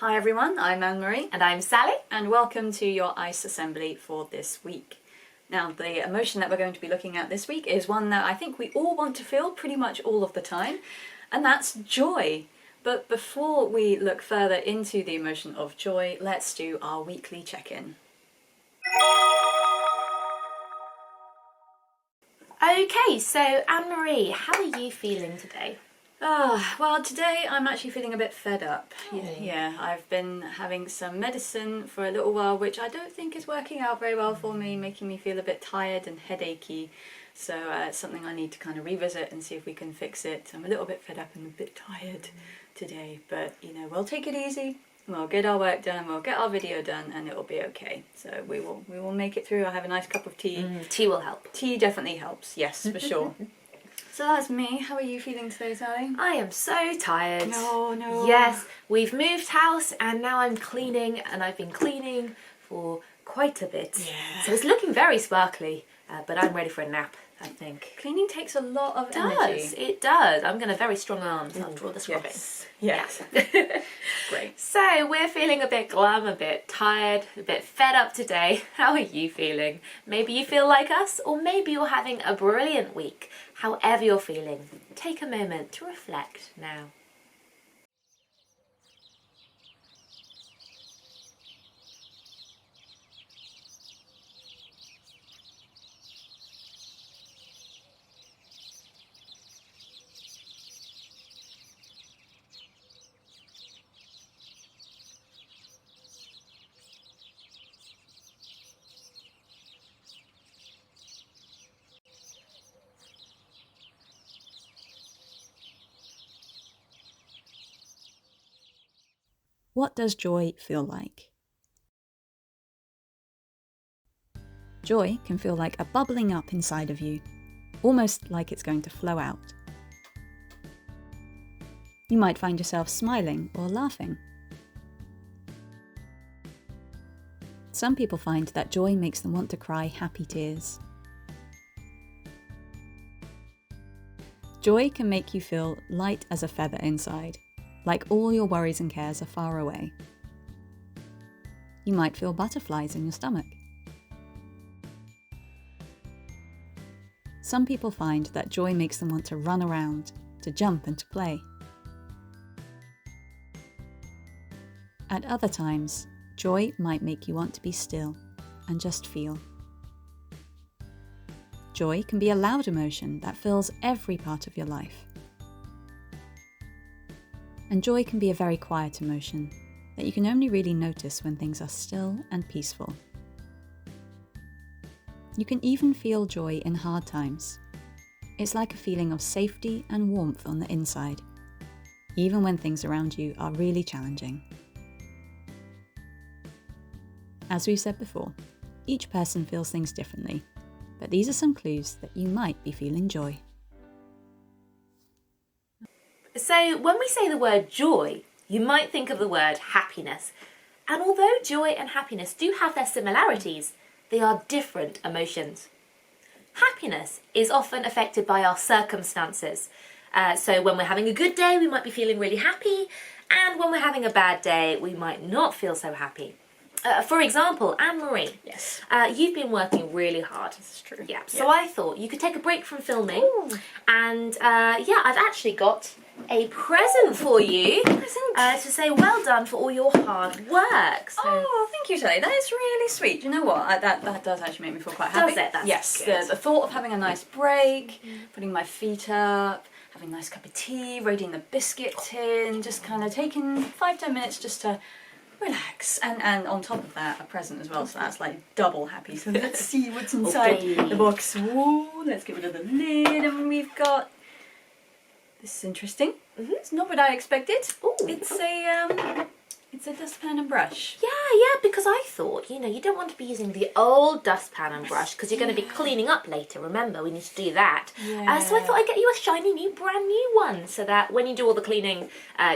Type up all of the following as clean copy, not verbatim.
Hi everyone, I'm Anne-Marie. And I'm Sally. And welcome to your ice assembly for this week. Now, the emotion that we're going to be looking at this week is one that I think we all want to feel pretty much all of the time, and that's joy. But before we look further into the emotion of joy, let's do our weekly check-in. Okay, so Anne-Marie, how are you feeling today? Well, today I'm actually feeling a bit fed up. Yeah, I've been having some medicine for a little while, which I don't think is working out very well for me, making me feel a bit tired and headachy. So it's something I need to kind of revisit and see if we can fix it. I'm a little bit fed up and a bit tired today, but you know, we'll take it easy. We'll get our work done, we'll get our video done, and it'll be okay. So we will make it through. I'll have a nice cup of tea. Tea will help. Tea definitely helps, yes, for sure. So that's me. How are you feeling today, Sally? I am so tired. No. Yes, we've moved house and now I'm cleaning, and I've been cleaning for quite a bit. Yeah. So it's looking very sparkly, but I'm ready for a nap, I think. Cleaning takes a lot of energy. It does. I'm going to have very strong arms after all the scrubbing. Yes. Great. So we're feeling a bit glum, a bit tired, a bit fed up today. How are you feeling? Maybe you feel like us, or maybe you're having a brilliant week. However you're feeling, take a moment to reflect now. What does joy feel like? Joy can feel like a bubbling up inside of you, almost like it's going to flow out. You might find yourself smiling or laughing. Some people find that joy makes them want to cry happy tears. Joy can make you feel light as a feather inside, like all your worries and cares are far away. You might feel butterflies in your stomach. Some people find that joy makes them want to run around, to jump and to play. At other times, joy might make you want to be still and just feel. Joy can be a loud emotion that fills every part of your life. And joy can be a very quiet emotion that you can only really notice when things are still and peaceful. You can even feel joy in hard times. It's like a feeling of safety and warmth on the inside, even when things around you are really challenging. As we've said before, each person feels things differently, but these are some clues that you might be feeling joy. So when we say the word joy, you might think of the word happiness. And although joy and happiness do have their similarities, they are different emotions. Happiness is often affected by our circumstances. So when we're having a good day, we might be feeling really happy, and when we're having a bad day, we might not feel so happy. For example, Anne-Marie, Yes. You've been working really hard. That's true. Yeah. So I thought you could take a break from filming, and I've actually got a present for you to say well done for all your hard work. So. Oh, thank you, Sally. That is really sweet. You know what? That does actually make me feel quite happy. Does it? That's yes. good. The thought of having a nice break, putting my feet up, having a nice cup of tea, raiding the biscuit tin, just kind of taking 5-10 minutes just to relax, and on top of that, a present as well, so that's like double happy. So let's see what's inside the box. Whoa, let's get rid of the lid, and we've got this is interesting. It's not what I expected. Ooh. It's a dustpan and brush. Yeah, because I thought, you don't want to be using the old dustpan and brush because you're going to be cleaning up later. Remember, we need to do that. Yeah. So I thought I'd get you a shiny new, brand new one, so that when you do all the cleaning,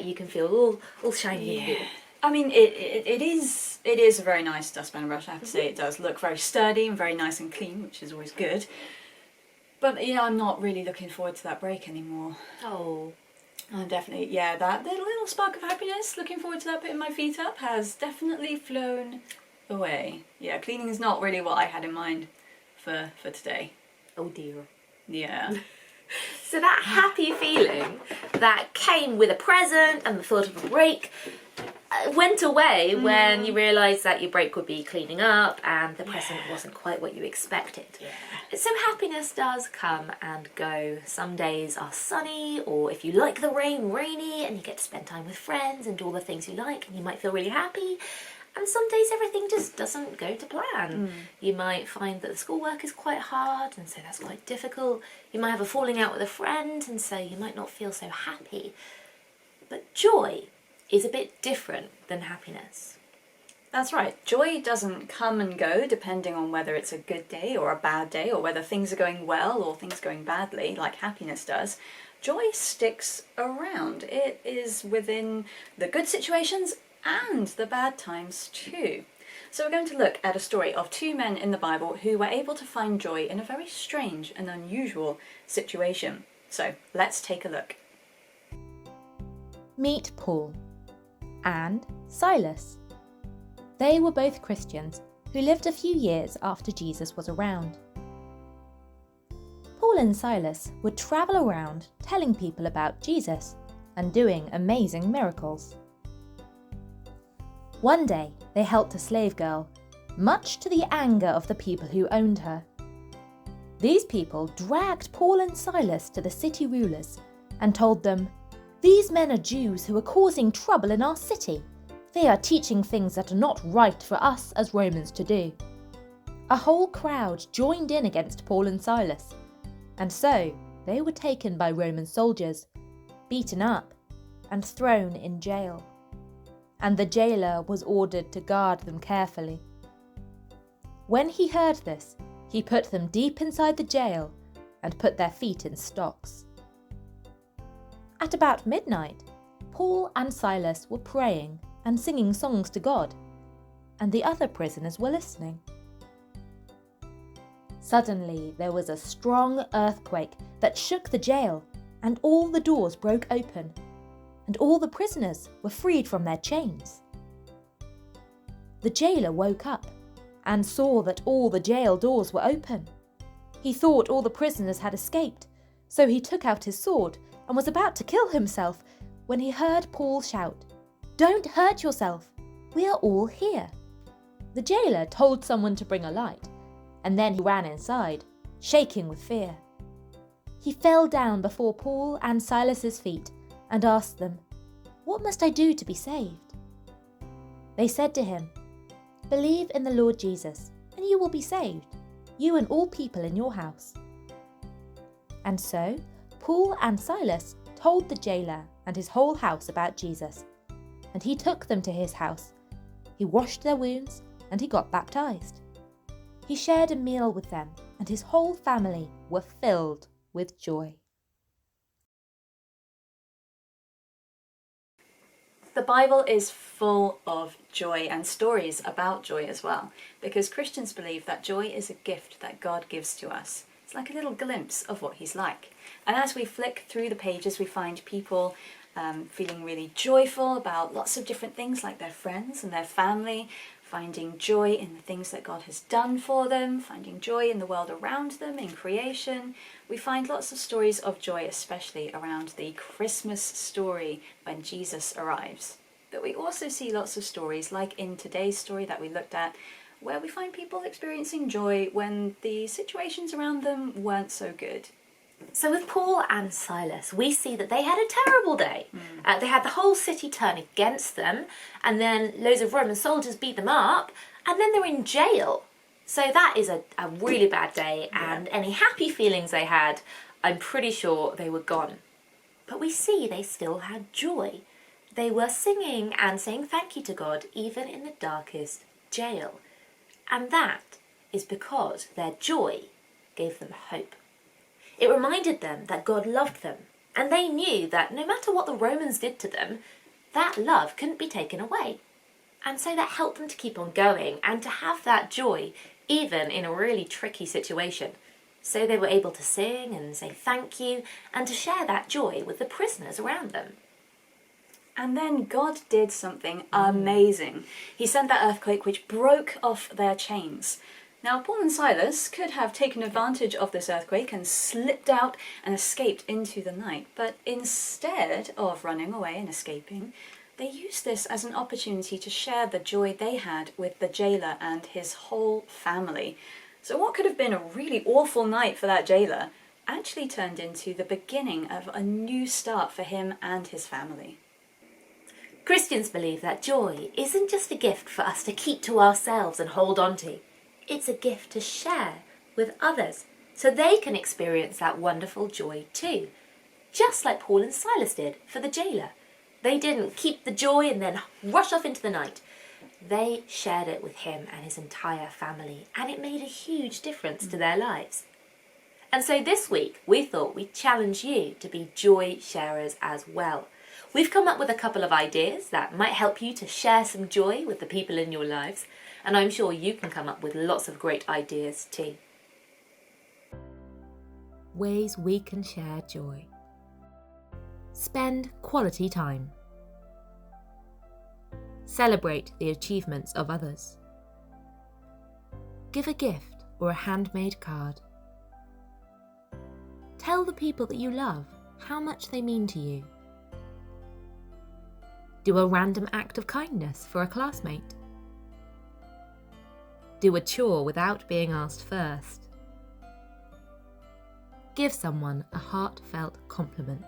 you can feel all shiny and new. I mean, it is a very nice dustpan and brush, I have to say. It does look very sturdy and very nice and clean, which is always good. But, I'm not really looking forward to that break anymore. Oh. I'm definitely, that little little spark of happiness, looking forward to that, putting my feet up, has definitely flown away. Yeah, cleaning is not really what I had in mind for today. Oh dear. Yeah. So that happy feeling that came with a present and the thought of a break went away when you realised that your break would be cleaning up and the present wasn't quite what you expected. Yeah. So happiness does come and go. Some days are sunny, or if you like the rain, rainy, and you get to spend time with friends and do all the things you like, and you might feel really happy. And some days everything just doesn't go to plan. You might find that the schoolwork is quite hard, and so that's quite difficult. You might have a falling out with a friend, and so you might not feel so happy. But joy is a bit different than happiness. That's right. Joy doesn't come and go depending on whether it's a good day or a bad day, or whether things are going well or things are going badly, like happiness does. Joy sticks around. It is within the good situations and the bad times too. So we're going to look at a story of two men in the Bible who were able to find joy in a very strange and unusual situation. So let's take a look. Meet Paul and Silas. They were both Christians who lived a few years after Jesus was around. Paul and Silas would travel around telling people about Jesus and doing amazing miracles. One day they helped a slave girl, much to the anger of the people who owned her. These people dragged Paul and Silas to the city rulers and told them, "These men are Jews who are causing trouble in our city. They are teaching things that are not right for us as Romans to do." A whole crowd joined in against Paul and Silas, and so they were taken by Roman soldiers, beaten up, and thrown in jail. And the jailer was ordered to guard them carefully. When he heard this, he put them deep inside the jail and put their feet in stocks. At about midnight, Paul and Silas were praying and singing songs to God, and the other prisoners were listening. Suddenly there was a strong earthquake that shook the jail, and all the doors broke open, and all the prisoners were freed from their chains. The jailer woke up and saw that all the jail doors were open. He thought all the prisoners had escaped, so he took out his sword and was about to kill himself when he heard Paul shout, "Don't hurt yourself, we are all here." The jailer told someone to bring a light, and then he ran inside, shaking with fear. He fell down before Paul and Silas's feet and asked them, "What must I do to be saved?" They said to him, "Believe in the Lord Jesus, and you will be saved, you and all people in your house." And so Paul and Silas told the jailer and his whole house about Jesus, and he took them to his house. He washed their wounds, and he got baptized. He shared a meal with them, and his whole family were filled with joy. The Bible is full of joy and stories about joy as well, because Christians believe that joy is a gift that God gives to us. It's like a little glimpse of what he's like. And as we flick through the pages, we find people feeling really joyful about lots of different things, like their friends and their family, finding joy in the things that God has done for them, finding joy in the world around them, in creation. We find lots of stories of joy, especially around the Christmas story when Jesus arrives. But we also see lots of stories, like in today's story that we looked at, where we find people experiencing joy when the situations around them weren't so good. So with Paul and Silas, we see that they had a terrible day. They had the whole city turn against them, and then loads of Roman soldiers beat them up, and then they're in jail. So that is a really bad day, and any happy feelings they had, I'm pretty sure they were gone. But we see they still had joy. They were singing and saying thank you to God, even in the darkest jail. And that is because their joy gave them hope. It reminded them that God loved them, and they knew that no matter what the Romans did to them, that love couldn't be taken away. And so that helped them to keep on going and to have that joy even in a really tricky situation. So they were able to sing and say thank you and to share that joy with the prisoners around them. And then God did something amazing. He sent that earthquake which broke off their chains. Now, Paul and Silas could have taken advantage of this earthquake and slipped out and escaped into the night, but instead of running away and escaping, they used this as an opportunity to share the joy they had with the jailer and his whole family. So what could have been a really awful night for that jailer actually turned into the beginning of a new start for him and his family. Christians believe that joy isn't just a gift for us to keep to ourselves and hold on to. It's a gift to share with others so they can experience that wonderful joy too. Just like Paul and Silas did for the jailer. They didn't keep the joy and then rush off into the night. They shared it with him and his entire family, and it made a huge difference to their lives. And so this week we thought we'd challenge you to be joy sharers as well. We've come up with a couple of ideas that might help you to share some joy with the people in your lives, and I'm sure you can come up with lots of great ideas too. Ways we can share joy. Spend quality time. Celebrate the achievements of others. Give a gift or a handmade card. Tell the people that you love how much they mean to you. Do a random act of kindness for a classmate. Do a chore without being asked first. Give someone a heartfelt compliment.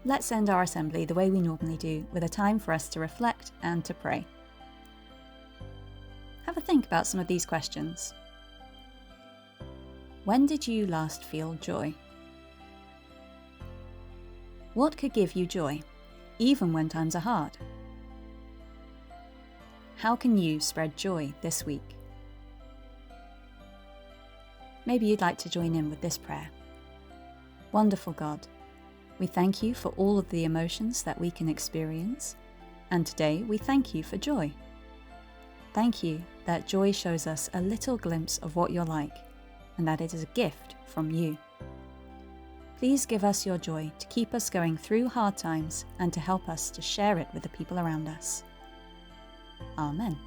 Let's end our assembly the way we normally do, with a time for us to reflect and to pray. Have a think about some of these questions. When did you last feel joy? What could give you joy, even when times are hard? How can you spread joy this week? Maybe you'd like to join in with this prayer. Wonderful God, we thank you for all of the emotions that we can experience, and today we thank you for joy. Thank you that joy shows us a little glimpse of what you're like, and that it is a gift from you. Please give us your joy to keep us going through hard times and to help us to share it with the people around us. Amen.